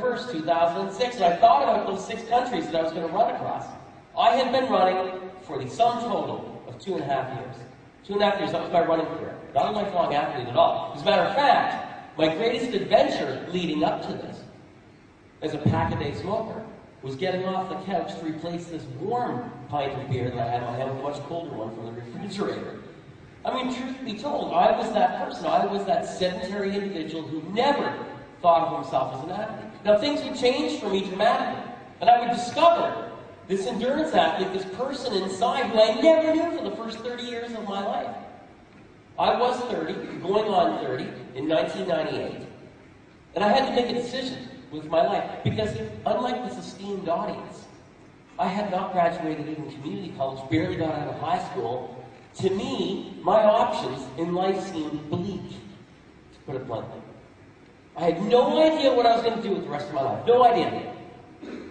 1st, 2006, and I thought about those 6 countries that I was going to run across. I had been running for the sum total of 2.5 years. 2.5 years, that was my running career. Not a lifelong athlete at all. As a matter of fact, my greatest adventure leading up to this, as a pack-a-day smoker, was getting off the couch to replace this warm pint of beer that I had in my hand with a much colder one from the refrigerator. I mean, truth be told, I was that person. I was that sedentary individual who never thought of himself as an athlete. Now, things would change for me dramatically, and I would discover this endurance athlete, this person inside who I never knew for the first 30 years of my life. I was 30, going on 30, in 1998, and I had to make a decision with my life, because unlike this esteemed audience, I had not graduated even community college, barely got out of high school. To me, my options in life seemed bleak, to put it bluntly. I had no idea what I was going to do with the rest of my life. No idea.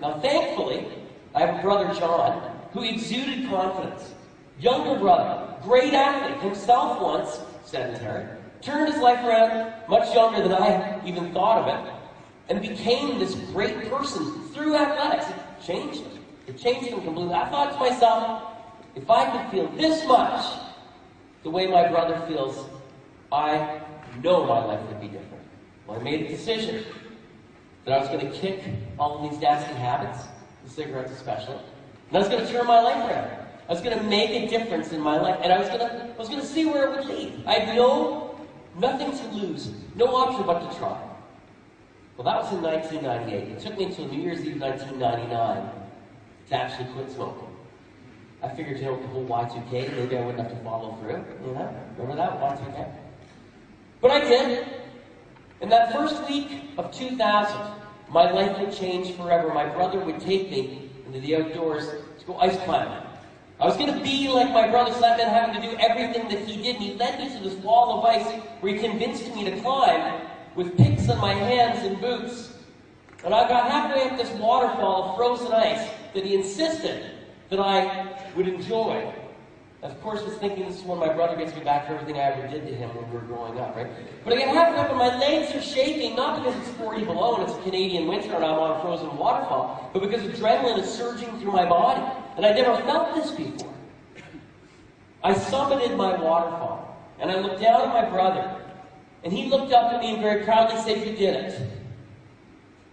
Now, thankfully, I have a brother, John, who exuded confidence. Younger brother, great athlete, himself once sedentary, turned his life around much younger than I even thought of it, and became this great person through athletics. It changed him. It changed him completely. I thought to myself, if I could feel this much the way my brother feels, I know my life would be different. Well, I made a decision that I was going to kick all of these nasty habits, the cigarettes especially, and I was going to turn my life around. I was going to make a difference in my life, and I was going to see where it would lead. I had nothing to lose, no option but to try. Well, that was in 1998. It took me until New Year's Eve 1999 to actually quit smoking. I figured, with the whole Y2K, maybe I wouldn't have to follow through. Remember that, Y2K? But I did. In that first week of 2000, my life would change forever. My brother would take me into the outdoors to go ice climbing. I was going to be like my brother, so that meant having to do everything that he did. And he led me to this wall of ice where he convinced me to climb with picks on my hands and boots. And I got halfway up this waterfall of frozen ice that he insisted that I would enjoy. Of course, I was thinking this is when my brother gets me back for everything I ever did to him when we were growing up, right? But I get halfway up and my legs are shaking, not because it's 40 below and it's a Canadian winter and I'm on a frozen waterfall, but because adrenaline is surging through my body. And I never felt this before. I summited my waterfall, and I looked down at my brother, and he looked up at me and very proudly said, "You did it."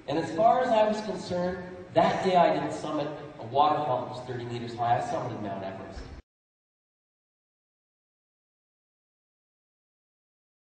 And as far as I was concerned, that day I didn't summit a waterfall that was 30 meters high. I summited Mount Everest.